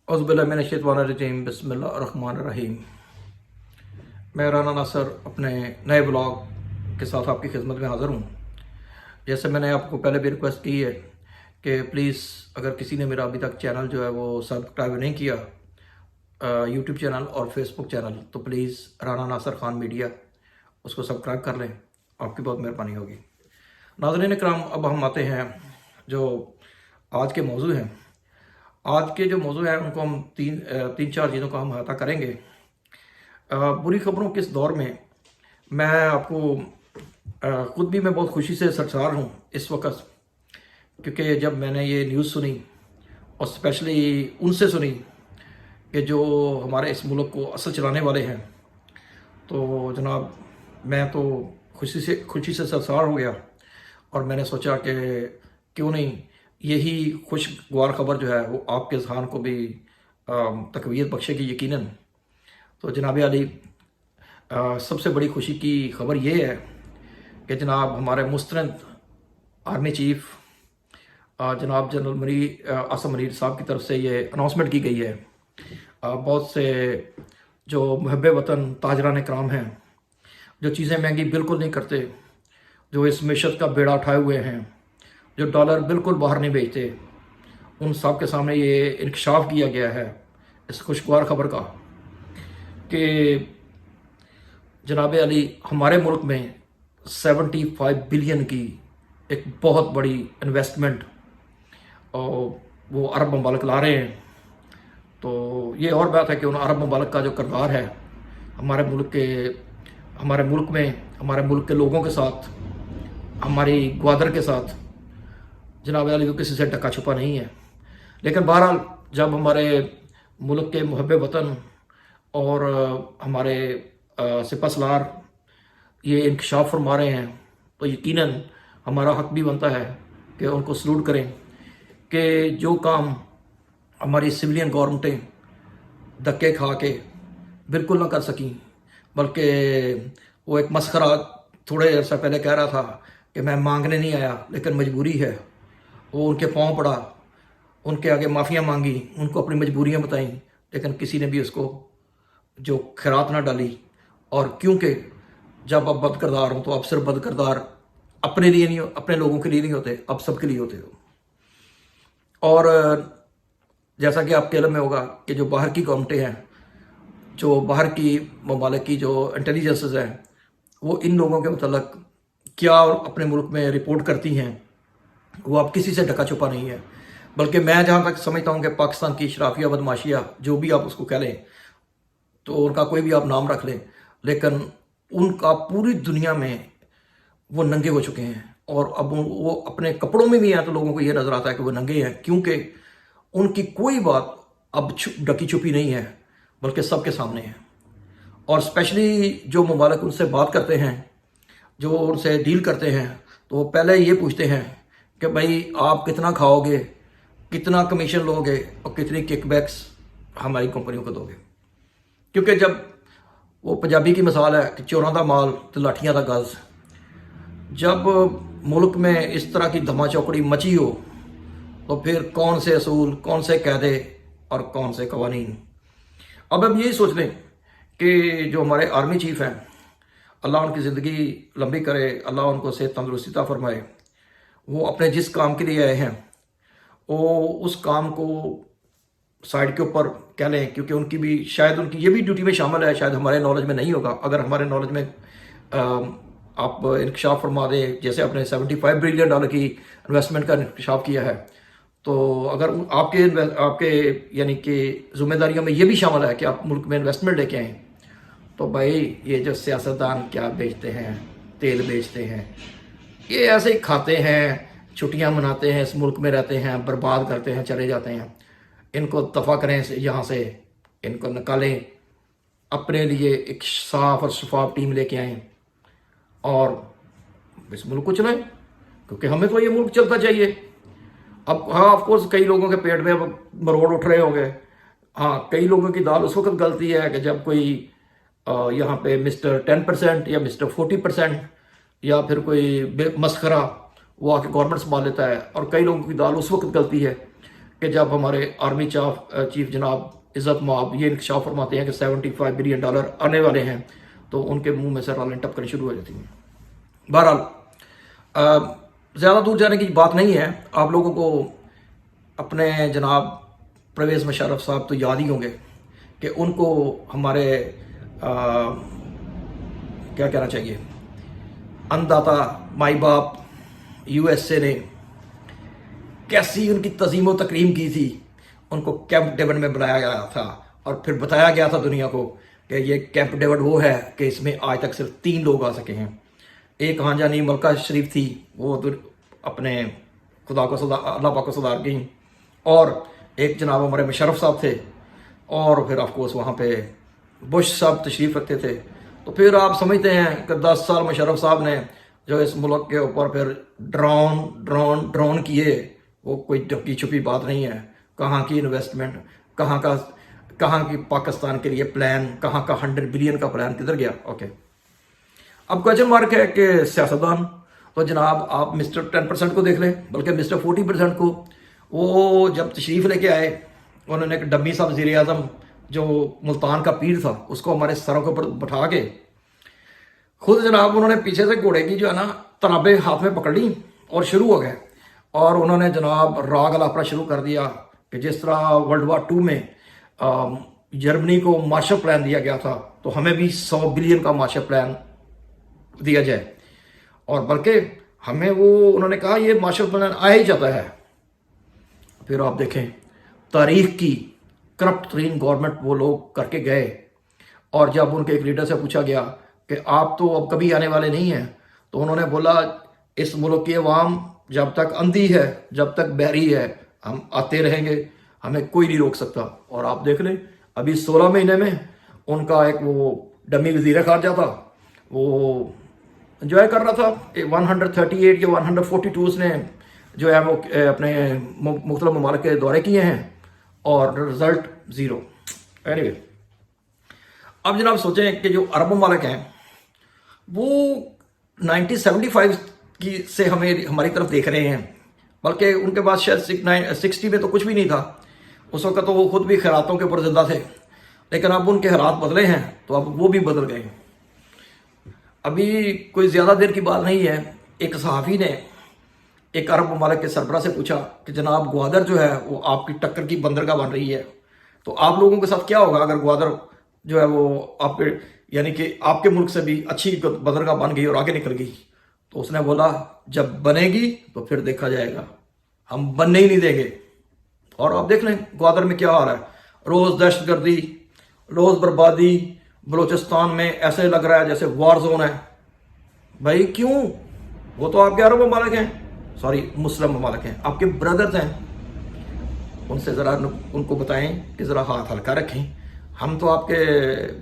औज़ुबिल्लाहिमिनश्शैतानिर्रजीम बिस्मिल्लाहिर्रहमानिर्रहीम। मैं राना नासर अपने नए ब्लॉग के साथ आपकी खिदमत में हाज़िर हूँ। जैसे मैंने आपको पहले भी रिक्वेस्ट की है कि प्लीज़ अगर किसी ने मेरा अभी तक चैनल जो है वो सब्सक्राइब नहीं किया, यूट्यूब चैनल और फेसबुक चैनल, तो प्लीज़ राना नासर ख़ान मीडिया उसको सब्सक्राइब कर लें, आपकी बहुत मेहरबानी होगी। नाज़रीन इकराम, अब हम आते हैं जो आज के मौजू हैं। आज के जो मौजू हैं उनको हम तीन चार चीज़ों का हम अहाता करेंगे। बुरी खबरों के इस दौर में मैं आपको ख़ुद भी मैं बहुत खुशी से सरसार हूँ इस वक्त, क्योंकि जब मैंने ये न्यूज़ सुनी और स्पेशली उनसे सुनी कि जो हमारे इस मुल्क को असल चलाने वाले हैं, तो जनाब मैं तो खुशी से सरसार हो गया और मैंने सोचा कि क्यों नहीं यही खुशगवार ख़बर जो है वो आपके ज़हान को भी तक़वियत बख्शेगी यकीनन। तो जनाब अली, सबसे बड़ी खुशी की ख़बर ये है कि जनाब हमारे मुस्तनद आर्मी चीफ़ जनाब जनरल आसिम मुनीर साहब की तरफ से ये अनाउंसमेंट की गई है। बहुत से जो मुहब्बे वतन ताजरान कराम हैं, जो चीज़ें महंगी बिल्कुल नहीं करते, जो इस मिशत का बेड़ा उठाए हुए हैं, जो डॉलर बिल्कुल बाहर नहीं भेजते, उन सब के सामने ये इंकशाफ किया गया है इस खुशगवार ख़बर का कि जनाब अली हमारे मुल्क में 75 बिलियन की एक बहुत बड़ी इन्वेस्टमेंट और वो अरब ममालिक ला रहे हैं। तो ये और बात है कि उन अरब ममालिक का जो किरदार है हमारे मुल्क में हमारे मुल्क के लोगों के साथ, हमारी ग्वादर के साथ, जनाब अली तो किसी से ढका छुपा नहीं है। लेकिन बहरहाल जब हमारे मुल्क के मुहब्बे वतन और हमारे सिपहसालार ये इंकशाफ फरमा रहे हैं, तो यकीनन हमारा हक भी बनता है कि उनको सलूट करें कि जो काम हमारी सिविलियन गवर्नमेंटें धक्के खा के बिल्कुल ना कर सकें, बल्कि वो एक मस्खरा थोड़े अर्सा पहले कह रहा था कि मैं मांगने नहीं आया लेकिन मजबूरी है, वो उनके पाँव पड़ा, उनके आगे माफ़ियाँ मांगी, उनको अपनी मजबूरियाँ बताईं, लेकिन किसी ने भी उसको जो खैरात ना डाली। और क्योंकि जब आप बद किरदार हो तो आप सिर्फ बद किरदार अपने लिए नहीं, अपने लोगों के लिए नहीं होते, आप सबके लिए होते हो। और जैसा कि आपके इल्म में होगा कि जो बाहर की गवर्नमेंटें हैं, जो बाहर की ममालिक की जो इंटेलिजेंसेस हैं, वो इन लोगों के मतलब क्या अपने मुल्क में रिपोर्ट करती हैं, वो अब किसी से ढका छुपा नहीं है। बल्कि मैं जहाँ तक समझता हूँ कि पाकिस्तान की शराफिया बदमाशिया जो भी आप उसको कह लें, तो उनका कोई भी आप नाम रख लें, लेकिन उनका पूरी दुनिया में वो नंगे हो चुके हैं। और अब वो अपने कपड़ों में भी हैं तो लोगों को ये नज़र आता है कि वो नंगे हैं, क्योंकि उनकी कोई बात अब ढकी छुपी नहीं है, बल्कि सबके सामने है। और स्पेशली जो ममालिक उनसे बात करते हैं, जो उनसे डील करते हैं, तो वो पहले ये पूछते हैं कि भाई आप कितना खाओगे, कितना कमीशन लोगे और कितनी किकबैक्स हमारी कंपनियों को दोगे। क्योंकि जब वो पंजाबी की मिसाल है कि चोरों का माल तो लाठियां का गज, जब मुल्क में इस तरह की धमा चौकड़ी मची हो तो फिर कौन से असूल, कौन से कायदे और कौन से कवानीन। अब हम यही सोच लें कि जो हमारे आर्मी चीफ़ हैं, अल्लाह उनकी ज़िंदगी लंबी करे, अल्लाह उनको सेहत तंदुरुस्ती अता फरमाए, वो अपने जिस काम के लिए आए हैं वो उस काम को साइड के ऊपर कह लें, क्योंकि उनकी भी शायद उनकी ये भी ड्यूटी में शामिल है, शायद हमारे नॉलेज में नहीं होगा। अगर हमारे नॉलेज में आप इंकशाफ फरमा दें, जैसे आपने 75 बिलियन डॉलर की इन्वेस्टमेंट का इंकशाफ किया है, तो अगर आपके यानी कि जिम्मेदारियों में ये भी शामिल है कि आप मुल्क में इन्वेस्टमेंट लेके आएँ, तो भाई ये जो सियासतदान क्या बेचते हैं, तेल बेचते हैं, ये ऐसे ही खाते हैं, छुट्टियां मनाते हैं, इस मुल्क में रहते हैं, बर्बाद करते हैं, चले जाते हैं। इनको दफ़ा करें यहाँ से, इनको निकालें, अपने लिए एक साफ और शफाफ टीम लेके आएँ और इस मुल्क को चलाएं, क्योंकि हमें तो ये मुल्क चलता चाहिए। अब हाँ, ऑफकोर्स कई लोगों के पेट में मरोड़ उठ रहे होंगे। हाँ, कई लोगों की दाल उस वक्त गलती है कि जब कोई यहाँ पे मिस्टर 10% या मिस्टर 40% या फिर कोई मस्खरा वो आके गवर्नमेंट संभाल लेता है, और कई लोगों की दाल उस वक्त गलती है کہ جب ہمارے آرمی چیف جناب عزت مآب یہ انکشاف فرماتے ہیں کہ $75 بلین آنے والے ہیں تو ان کے منہ میں سے رالیں ٹپکنے شروع ہو جاتی ہیں۔ بہرحال زیادہ دور جانے کی بات نہیں ہے، آپ لوگوں کو اپنے جناب پرویز مشرف صاحب تو یاد ہی ہوں گے کہ ان کو ہمارے کیا کہنا چاہیے انداتا مائی باپ USA نے کیسی ان کی تعظیم و تکریم کی تھی۔ ان کو کیمپ ڈیوڈ میں بلایا گیا تھا اور پھر بتایا گیا تھا دنیا کو کہ یہ کیمپ ڈیوڈ وہ ہے کہ اس میں آج تک صرف 3 لوگ آ سکے ہیں۔ ایک ہانجانی ملکہ شریف تھی، وہ اپنے خدا کو اللہ پاک کو صدار گئیں، اور ایک جناب ہمارے مشرف صاحب تھے، اور پھر آف کورس وہاں پہ بش صاحب تشریف رکھتے تھے۔ تو پھر آپ سمجھتے ہیں کہ 10 سال مشرف صاحب نے جو اس ملک کے اوپر پھر ڈرون کیے، وہ کوئی ڈکی چھپی بات نہیں ہے۔ کہاں کی انویسٹمنٹ، کہاں کی پاکستان کے لیے پلان، کہاں کا 100 بلین کا پلان کدھر گیا؟ اوکے، اب کویشچن مارک ہے کہ سیاستدان تو جناب آپ مسٹر 10% کو دیکھ لیں، بلکہ مسٹر 40% کو، وہ جب تشریف لے کے آئے انہوں نے ایک ڈمی صاحب وزیر اعظم جو ملتان کا پیر تھا اس کو ہمارے سروں کے اوپر بٹھا کے خود جناب انہوں نے پیچھے سے گھوڑے کی جو ہے نا تنابیں ہاتھ میں پکڑ لی اور شروع ہو گئے، اور انہوں نے جناب راگ الاپنا شروع کر دیا کہ جس طرح ورلڈ وار 2 میں جرمنی کو مارشل پلان دیا گیا تھا تو ہمیں بھی 100 بلین کا مارشل پلان دیا جائے، اور بلکہ ہمیں انہوں نے کہا یہ مارشل پلان آیا ہی جاتا ہے۔ پھر آپ دیکھیں تاریخ کی کرپٹ ترین گورنمنٹ وہ لوگ کر کے گئے، اور جب ان کے ایک لیڈر سے پوچھا گیا کہ آپ تو اب کبھی آنے والے نہیں ہیں، تو انہوں نے بولا اس ملک کی عوام جب تک اندھی ہے، جب تک بہری ہے، ہم آتے رہیں گے، ہمیں کوئی نہیں روک سکتا۔ اور آپ دیکھ لیں ابھی 16 مہینے میں ان کا ایک وہ ڈمی وزیر خارجہ تھا، وہ انجوائے کر رہا تھا، 138 یا 142 نے جو ہے وہ اپنے مختلف ممالک کے دورے کیے ہیں اور رزلٹ 0۔ اینیوے اب جناب سوچیں کہ جو عرب ممالک ہیں وہ 1975 کی سے ہماری طرف دیکھ رہے ہیں، بلکہ ان کے پاس شاید 60 میں تو کچھ بھی نہیں تھا، اس وقت تو وہ خود بھی خیراتوں کے اوپر زندہ تھے، لیکن اب ان کے حالات بدلے ہیں تو اب وہ بھی بدل گئے۔ ابھی کوئی زیادہ دیر کی بات نہیں ہے، ایک صحافی نے ایک عرب ممالک کے سربراہ سے پوچھا کہ جناب گوادر جو ہے وہ آپ کی ٹکر کی بندرگاہ بن رہی ہے، تو آپ لوگوں کے ساتھ کیا ہوگا اگر گوادر جو ہے وہ آپ کے یعنی کہ آپ کے ملک سے بھی اچھی بندرگاہ بن گئی اور آگے نکل گئی؟ تو اس نے بولا جب بنے گی تو پھر دیکھا جائے گا، ہم بننے ہی نہیں دیں گے۔ اور آپ دیکھ لیں گوادر میں کیا ہو رہا ہے، روز دہشت گردی، روز بربادی، بلوچستان میں ایسے لگ رہا ہے جیسے وار زون ہے۔ بھائی کیوں؟ وہ تو آپ کے عرب ممالک ہیں، سوری مسلم ممالک ہیں، آپ کے بردرز ہیں، ان سے ذرا ان کو بتائیں کہ ذرا ہاتھ ہلکا رکھیں، ہم تو آپ کے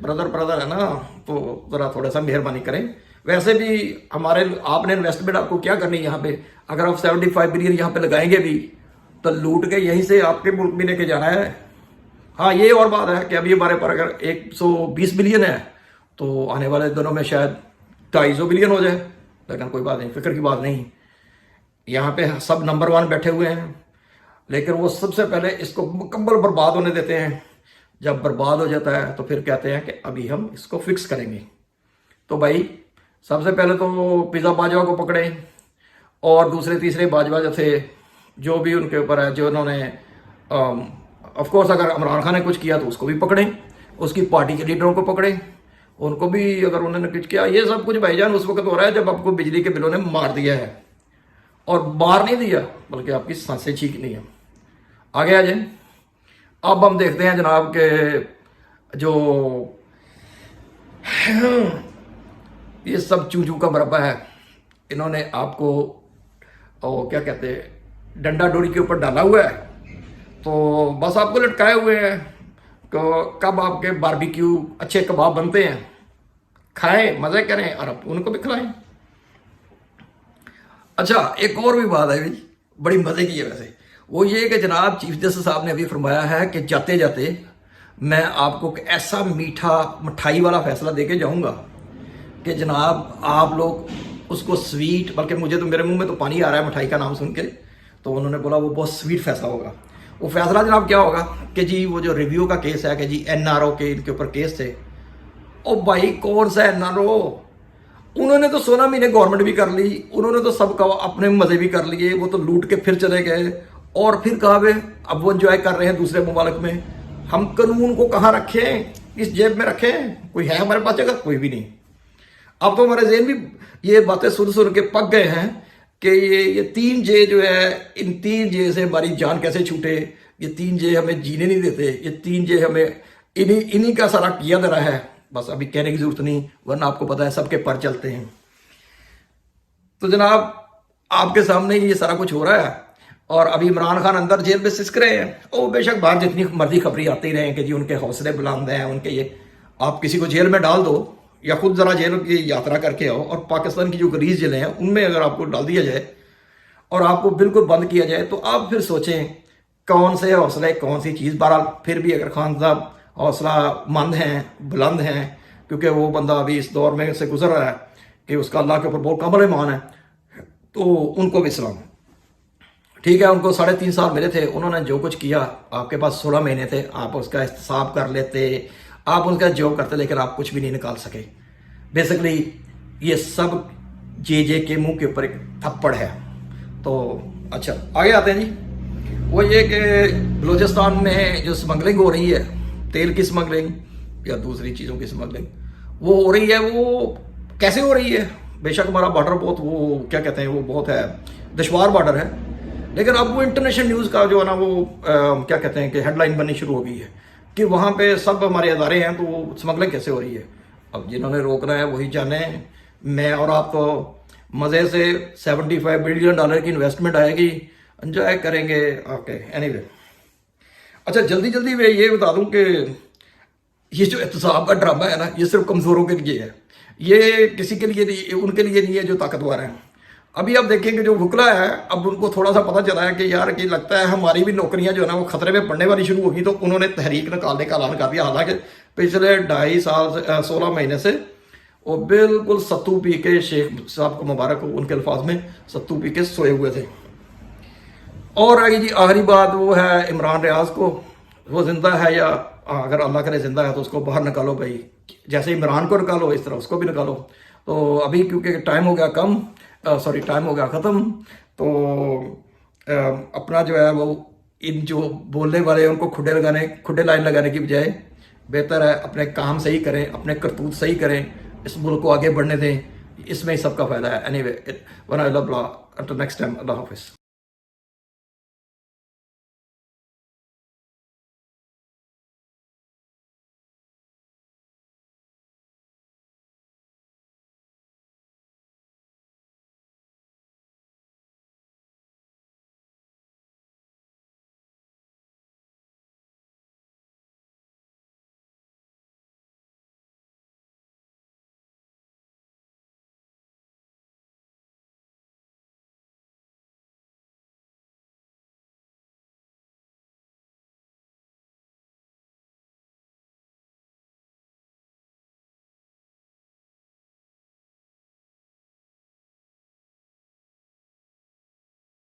بردر ہیں نا، تو ذرا تھوڑا سا مہربانی کریں۔ ویسے بھی آپ نے انویسٹمنٹ آپ کو کیا کرنی ہے یہاں پہ، اگر آپ 75 بلین یہاں پہ لگائیں گے بھی تو لوٹ کے یہیں سے آپ کے ملک بھی لے کے جانا ہے۔ ہاں یہ اور بات ہے کہ ابھی ہمارے پر اگر 120 بلین ہے تو آنے والے دنوں میں شاید 250 بلین ہو جائے، لیکن کوئی بات نہیں، فکر کی بات نہیں، یہاں پہ سب نمبر 1 بیٹھے ہوئے ہیں، لیکن وہ سب سے پہلے اس کو مکمل برباد ہونے دیتے ہیں۔ جب برباد ہو جاتا ہے تو پھر کہتے ہیں کہ ابھی ہم اس کو فکس کریں گے۔ تو بھائی سب سے پہلے تو پیزا باجوہ کو پکڑیں، اور دوسرے تیسرے باجوہ جو تھے جو بھی ان کے اوپر ہے، جو انہوں نے آف کورس اگر عمران خان نے کچھ کیا تو اس کو بھی پکڑیں، اس کی پارٹی کے لیڈروں کو پکڑیں، ان کو بھی اگر انہوں نے کچھ کیا۔ یہ سب کچھ بھائی جان اس وقت ہو رہا ہے جب آپ کو بجلی کے بلوں نے مار دیا ہے، اور مار نہیں دیا بلکہ آپ کی سانسیں چھینک نہیں ہیں۔ آگے آ جائیں، اب ہم دیکھتے ہیں جناب کہ جو یہ سب چوچو کا مربع ہے، انہوں نے آپ کو کیا کہتے ہیں ڈنڈا ڈوری کے اوپر ڈالا ہوا ہے، تو بس آپ کو لٹکائے ہوئے ہیں کہ کب آپ کے باربیکیو اچھے کباب بنتے ہیں، کھائیں مزے کریں اور ان کو بھی کھلائیں۔ اچھا ایک اور بھی بات ہے بھی بڑی مزے کی ہے ویسے، وہ یہ کہ جناب چیف جسٹس صاحب نے ابھی فرمایا ہے کہ جاتے جاتے میں آپ کو ایسا میٹھا مٹھائی والا فیصلہ دے کے جاؤں گا کہ جناب آپ لوگ اس کو سویٹ، بلکہ مجھے تو میرے منہ میں تو پانی آ رہا ہے مٹھائی کا نام سن کے، تو انہوں نے بولا وہ بہت سویٹ فیصلہ ہوگا۔ वो फैसला जनाब क्या होगा कि जी वो जो रिव्यू का केस है कि जी एनआरओ के इनके ऊपर केस थे। ओ भाई कौन सा एनआरओ, उन्होंने तो 16 महीने गवर्नमेंट भी कर ली, उन्होंने तो सब का अपने मजे भी कर लिए, वो तो लूट के फिर चले गए और फिर कहा वे अब वो एंजॉय कर रहे हैं दूसरे मुमालिक में। हम कानून को कहाँ रखें, इस जेब में रखें? कोई है हमारे पास जगह? कोई भी नहीं। अब तो हमारे जेल भी ये बातें सुन के पक गए हैं कि ये 3J जो है, इन 3J से हमारी जान कैसे छूटे, ये 3J हमें जीने नहीं देते, ये 3J हमें इन्हीं का सारा किया दे रहा है। बस अभी कहने की जरूरत नहीं, वरना आपको पता है सबके पर चलते हैं। तो जनाब आपके सामने ये सारा कुछ हो रहा है और अभी इमरान खान अंदर जेल में सिसक रहे हैं। ओ बेशक बाहर जितनी मर्जी खबरें आती रहे कि जी उनके हौसले बुलंद हैं, उनके ये, आप किसी को जेल में डाल दो या खुद जरा जेल की यात्रा करके आओ और पाकिस्तान की जो गरीज जेलें हैं उनमें अगर आपको डाल दिया जाए और आपको बिल्कुल बंद किया जाए तो आप फिर सोचें कौन से हौसले, कौन सी चीज़। बहरहाल फिर भी अगर खान साहब हौसला मंद हैं, बुलंद हैं, क्योंकि वो बंदा अभी इस दौर में से गुजर रहा है कि उसका अल्लाह के ऊपर बहुत कमल ईमान है, तो उनको भी सलाम। ठीक है, उनको 3.5 साल मिले थे, उन्होंने जो कुछ किया, आपके पास 16 महीने थे, आप उसका एहतसाब कर लेते, आप उनका जॉब करते, लेकिन आप कुछ भी नहीं निकाल सके। बेसिकली ये सब जे के मुंह के ऊपर एक थप्पड़ है। तो अच्छा आगे आते हैं जी। वो ये कि बलूचिस्तान में जो स्मगलिंग हो रही है, तेल की स्मगलिंग या दूसरी चीज़ों की स्मगलिंग वो हो रही है, वो कैसे हो रही है? बेशक हमारा बॉर्डर बहुत, वो क्या कहते हैं, वो बहुत है दुश्वार बॉर्डर है, लेकिन अब वो इंटरनेशनल न्यूज़ का जो है ना वो क्या कहते हैं कि हेडलाइन बननी शुरू हो गई है कि वहाँ पे सब हमारे अदारे हैं, तो वो स्मगलिंग कैसे हो रही है। अब जिन्होंने रोकना है वही जाने। मैं और आप तो मज़े से $75 बिलियन की इन्वेस्टमेंट आएगी, एंजॉय करेंगे। ओके एनीवे, अच्छा जल्दी मैं ये बता दूं कि ये जो एहतसाब का ड्रामा है ना, ये सिर्फ कमज़ोरों के लिए है, ये किसी के लिए नहीं, उनके लिए नहीं है जो ताकतवर हैं। अभी आप देखेंगे जो वकला है, अब उनको थोड़ा सा पता चला है कि यार कि लगता है हमारी भी नौकरियां जो है ना वो खतरे में पड़ने वाली शुरू होगी, तो उन्होंने तहरीक निकालने का ऐलान कर दिया। हालांकि पिछले 2.5 साल 16 महीने से वो बिल्कुल सत्तू पी के, शेख साहब को मुबारक हो, उनके अल्फाज में सत्तू पी के सोए हुए थे। और आगे जी आखिरी बात वो है इमरान रियाज को, वो जिंदा है या अगर अल्लाह करे जिंदा है तो उसको बाहर निकालो भाई, जैसे इमरान को निकालो इस तरह उसको भी निकालो। तो अभी क्योंकि टाइम हो गया टाइम हो गया ख़त्म, तो अपना जो है वो इन जो बोलने वाले हैं उनको खुडे लाइन लगाने की बजाय बेहतर है अपने काम सही करें, अपने करतूत सही करें, इस मुल्क को आगे बढ़ने दें, इसमें ही सबका फ़ायदा है। Anyway, one I love, next time, अल्लाह हाफिज़।